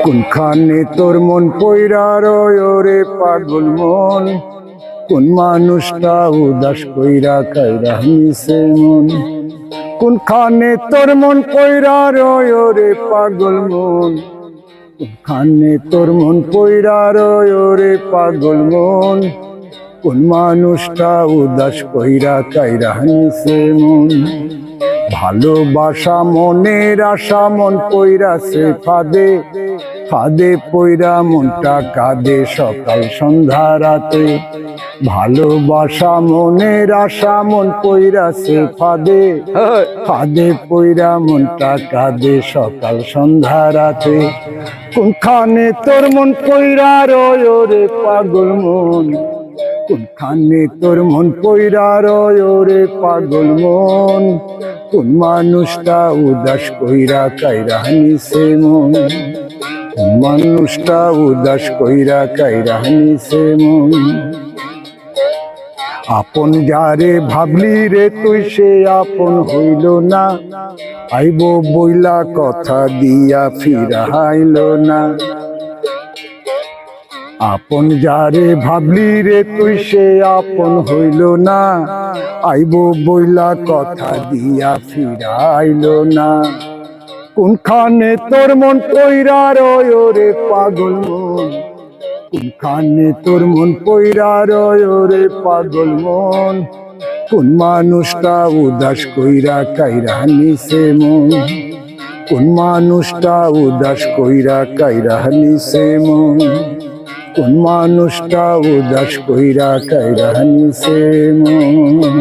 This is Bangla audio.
কোনখানে তোর মন পইরা রয় রে পাগল মন, কোন মানুষটা উদাস কইরা কাইরা নিছে মন। কোনখানে তোর মন পইরা রয় রে পাগল মন, কোনখানে তোর মন পইরা রয় রে পাগল মন, কোন মানুষটা উদাস কইরা কাইরা নিছে মন। ভালোবাসা মনের আশা মন পইরাছে ফাঁদে, ফাঁদে পইরা মনটা কাঁদে সকাল সন্ধ্যা রাতে। ভালোবাসা মনের আশা মন পইরাছে ফাঁদে, ফাঁদে পইরা মনটা কাঁদে সকাল সন্ধ্যা রাতে। কোনখানে তোর মন পইরা রয় রে পাগল মন, কোনখানে তোর মন পইরা রয় রে পাগল মন, কোন মানুষটা উদাস কইরা কাইরা নিছে মন, কোন মানুষটা উদাস কইরা কাইরা নিছে মন। আপন যারে ভাবলি রে তুই সে আপন হইল না, আইব বইলা কথা দিয়া ফিরাইল না। আপন যারে ভাবলি রে তুই সে আপন হইল না, আইব বইলা কথা দিয়া ফিরাইল না। কোনখানে তোর মন পইরা রয় রে পাগল মন, কোনখানে তোর মন পইরা রয় রে পাগল মন, কোন মানুষটা উদাস কইরা কাইরা নিছে মন, কোন মানুষটা উদাস কইরা কাইরা নিছে মন, কোন মানুষটা উদাস কইরা কাইরা নিছে মন।